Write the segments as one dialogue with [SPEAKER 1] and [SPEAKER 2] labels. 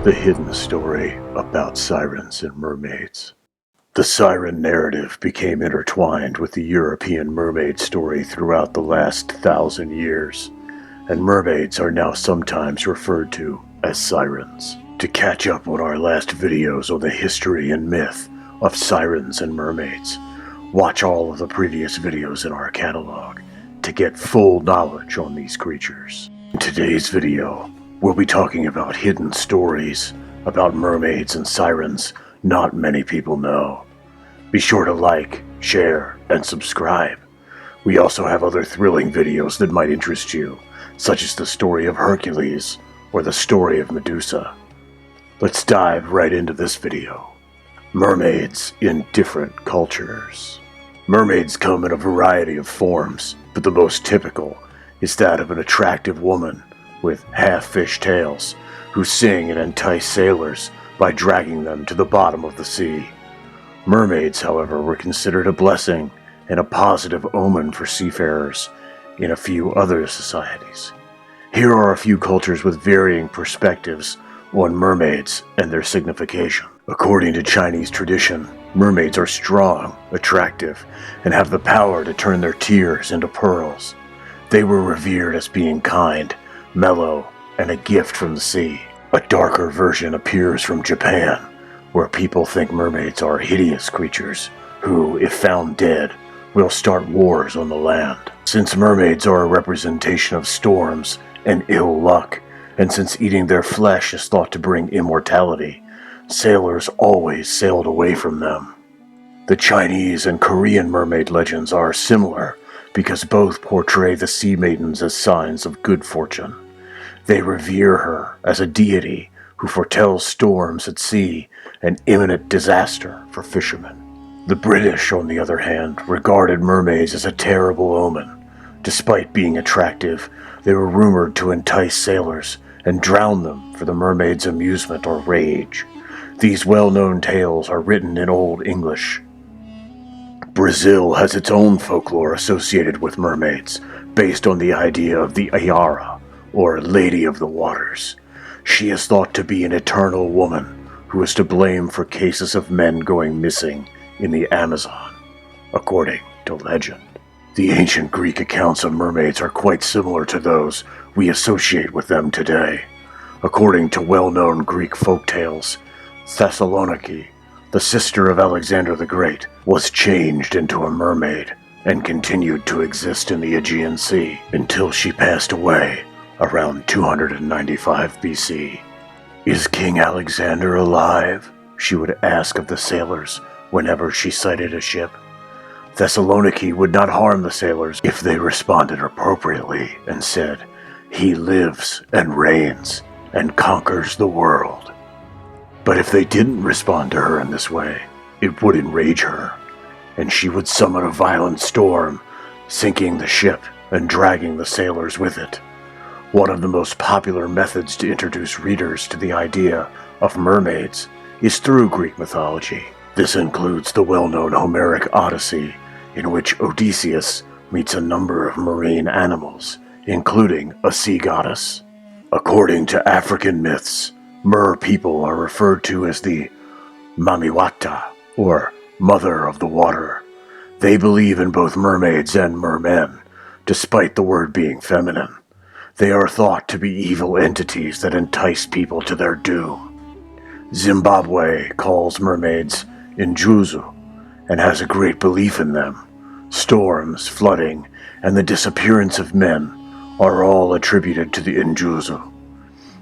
[SPEAKER 1] the hidden story about sirens and mermaids. The siren narrative became intertwined with the European mermaid story throughout the last 1,000 years, and mermaids are now sometimes referred to as sirens. To catch up on our last videos on the history and myth of sirens and mermaids, watch all of the previous videos in our catalog to get full knowledge on these creatures. In today's video, we'll be talking about hidden stories about mermaids and sirens not many people know. Be sure to like, share, and subscribe. We also have other thrilling videos that might interest you, such as the story of Hercules or the story of Medusa. Let's dive right into this video. Mermaids in different cultures. Mermaids come in a variety of forms, but the most typical is that of an attractive woman with half-fish tails who sing and entice sailors by dragging them to the bottom of the sea. Mermaids, however, were considered a blessing and a positive omen for seafarers in a few other societies. Here are a few cultures with varying perspectives on mermaids and their signification. According to Chinese tradition, mermaids are strong, attractive, and have the power to turn their tears into pearls. They were revered as being kind, mellow, and a gift from the sea. A darker version appears from Japan, where people think mermaids are hideous creatures who, if found dead, will start wars on the land. Since mermaids are a representation of storms and ill luck, and since eating their flesh is thought to bring immortality, sailors always sailed away from them. The Chinese and Korean mermaid legends are similar because both portray the sea maidens as signs of good fortune. They revere her as a deity who foretells storms at sea and imminent disaster for fishermen. The British, on the other hand, regarded mermaids as a terrible omen. Despite being attractive, they were rumored to entice sailors and drown them for the mermaid's amusement or rage. These well-known tales are written in Old English. Brazil has its own folklore associated with mermaids, based on the idea of the Ayara, or Lady of the Waters. She is thought to be an eternal woman who is to blame for cases of men going missing in the Amazon, according to legend. The ancient Greek accounts of mermaids are quite similar to those we associate with them today. According to well-known Greek folktales, Thessaloniki, the sister of Alexander the Great, was changed into a mermaid and continued to exist in the Aegean Sea until she passed away around 295 BC. "Is King Alexander alive?" she would ask of the sailors whenever she sighted a ship. Thessaloniki would not harm the sailors if they responded appropriately and said, "He lives and reigns and conquers the world." But if they didn't respond to her in this way, it would enrage her, and she would summon a violent storm, sinking the ship and dragging the sailors with it. One of the most popular methods to introduce readers to the idea of mermaids is through Greek mythology. This includes the well-known Homeric Odyssey, in which Odysseus meets a number of marine animals, including a sea goddess. According to African myths, mer people are referred to as the WATA, or Mother of the Water. They believe in both mermaids and mermen, despite the word being feminine. They are thought to be evil entities that entice people to their doom. Zimbabwe calls mermaids Injuzu and has a great belief in them. Storms, flooding, and the disappearance of men are all attributed to the Injuzu.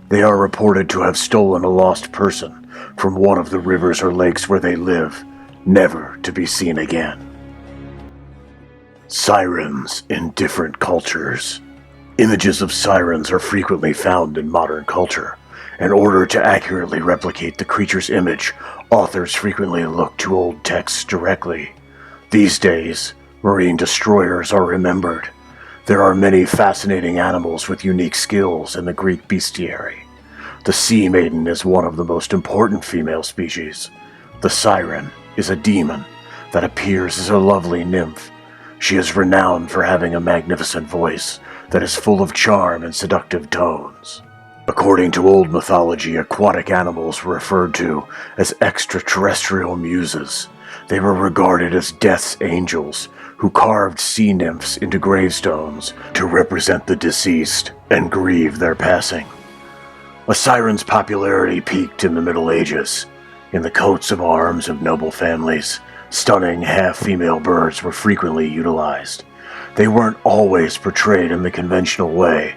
[SPEAKER 1] They are reported to have stolen a lost person from one of the rivers or lakes where they live, never to be seen again. Sirens in different cultures. Images of sirens are frequently found in modern culture. In order to accurately replicate the creature's image, authors frequently look to old texts directly. These days, marine destroyers are remembered. There are many fascinating animals with unique skills in the Greek bestiary. The sea maiden is one of the most important female species. The siren is a demon that appears as a lovely nymph. She is renowned for having a magnificent voice that is full of charm and seductive tones. According to old mythology, aquatic animals were referred to as extraterrestrial muses. They were regarded as death's angels who carved sea nymphs into gravestones to represent the deceased and grieve their passing. A siren's popularity peaked in the Middle Ages. In the coats of arms of noble families, stunning half-female birds were frequently utilized. They weren't always portrayed in the conventional way.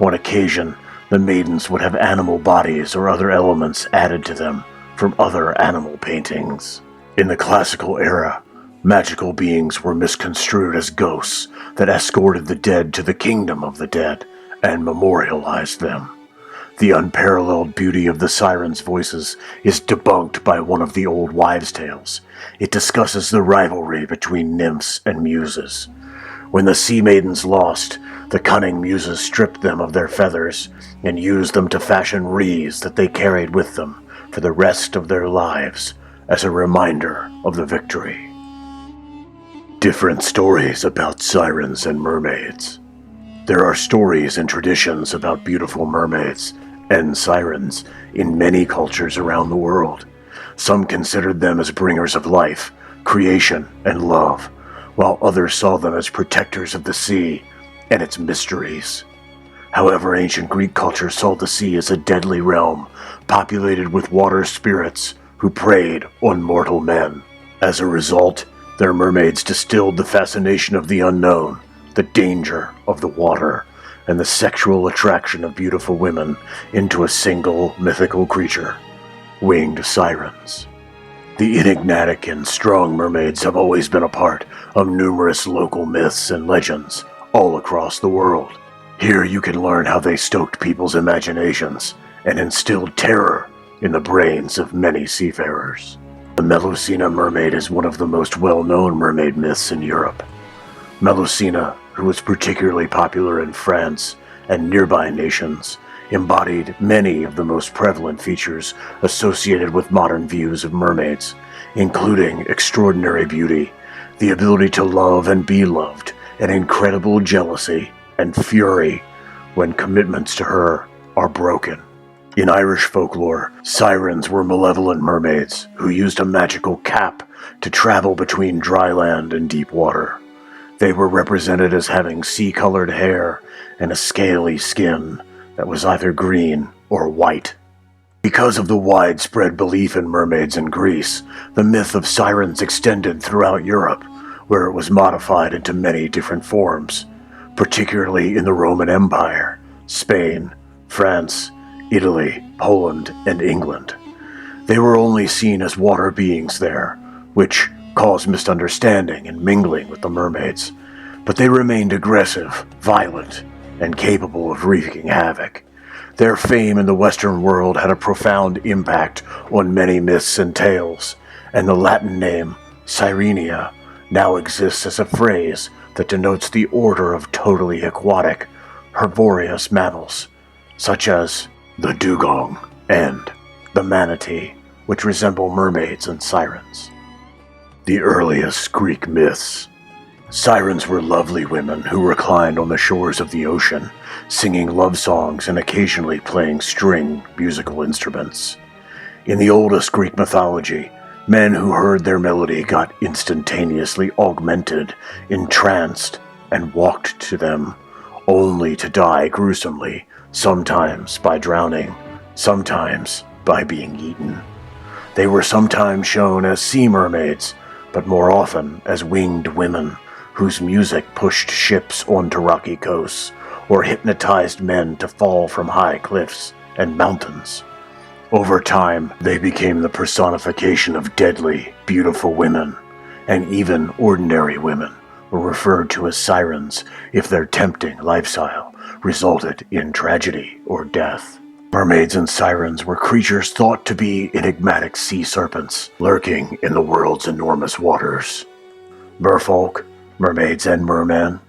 [SPEAKER 1] On occasion, the maidens would have animal bodies or other elements added to them from other animal paintings. In the classical era, magical beings were misconstrued as ghosts that escorted the dead to the kingdom of the dead and memorialized them. The unparalleled beauty of the sirens' voices is debunked by one of the old wives' tales. It discusses the rivalry between nymphs and muses. When the sea maidens lost, the cunning muses stripped them of their feathers and used them to fashion wreaths that they carried with them for the rest of their lives as a reminder of the victory. Different stories about sirens and mermaids. There are stories and traditions about beautiful mermaids and sirens in many cultures around the world. Some considered them as bringers of life, creation, and love, while others saw them as protectors of the sea and its mysteries. However, ancient Greek culture saw the sea as a deadly realm, populated with water spirits who preyed on mortal men. As a result, their mermaids distilled the fascination of the unknown, the danger of the water, and the sexual attraction of beautiful women into a single mythical creature, winged sirens. The enigmatic and strong mermaids have always been a part of numerous local myths and legends all across the world. Here you can learn how they stoked people's imaginations and instilled terror in the brains of many seafarers. The Melusina mermaid is one of the most well-known mermaid myths in Europe. Melusina, who was particularly popular in France and nearby nations, embodied many of the most prevalent features associated with modern views of mermaids, including extraordinary beauty, the ability to love and be loved, and incredible jealousy and fury when commitments to her are broken. In Irish folklore, sirens were malevolent mermaids who used a magical cap to travel between dry land and deep water. They were represented as having sea-colored hair and a scaly skin that was either green or white. Because of the widespread belief in mermaids in Greece, the myth of sirens extended throughout Europe, where it was modified into many different forms, particularly in the Roman Empire, Spain, France, Italy, Poland, and England. They were only seen as water beings there, which caused misunderstanding and mingling with the mermaids, but they remained aggressive, violent, and capable of wreaking havoc. Their fame in the Western world had a profound impact on many myths and tales, and the Latin name, Sirenia, now exists as a phrase that denotes the order of totally aquatic, herbivorous mammals, such as the dugong and the manatee, which resemble mermaids and sirens. The earliest Greek myths. Sirens were lovely women who reclined on the shores of the ocean, singing love songs and occasionally playing string musical instruments. In the oldest Greek mythology, men who heard their melody got instantaneously augmented, entranced, and walked to them, only to die gruesomely, sometimes by drowning, sometimes by being eaten. They were sometimes shown as sea mermaids, but more often as winged women whose music pushed ships onto rocky coasts or hypnotized men to fall from high cliffs and mountains. Over time, they became the personification of deadly, beautiful women, and even ordinary women were referred to as sirens if their tempting lifestyle resulted in tragedy or death. Mermaids and sirens were creatures thought to be enigmatic sea serpents lurking in the world's enormous waters. Merfolk, mermaids, and mermen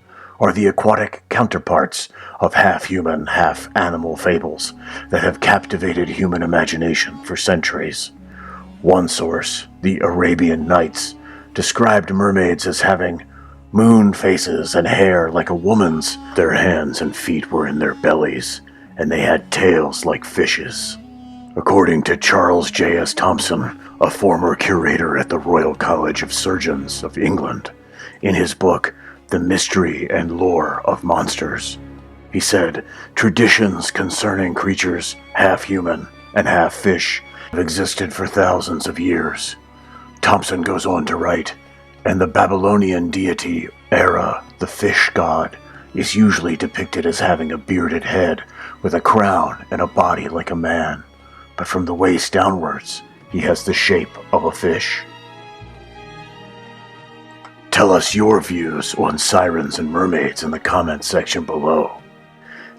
[SPEAKER 1] are the aquatic counterparts of half-human, half-animal fables that have captivated human imagination for centuries. One source, the Arabian Nights, described mermaids as having moon faces and hair like a woman's. Their hands and feet were in their bellies, and they had tails like fishes. According to Charles J.S. Thompson, a former curator at the Royal College of Surgeons of England, in his book, The Mystery and Lore of Monsters, he said, traditions concerning creatures half human and half fish have existed for thousands of years. Thompson goes on to write, and the Babylonian deity Era, the fish god, is usually depicted as having a bearded head with a crown and a body like a man, but from the waist downwards, he has the shape of a fish. Tell us your views on sirens and mermaids in the comments section below.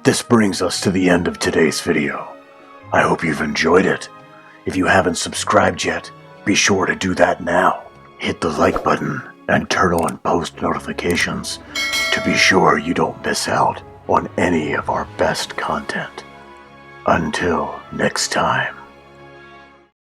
[SPEAKER 1] This brings us to the end of today's video. I hope you've enjoyed it. If you haven't subscribed yet, be sure to do that now. Hit the like button and turn on post notifications to be sure you don't miss out on any of our best content. Until next time.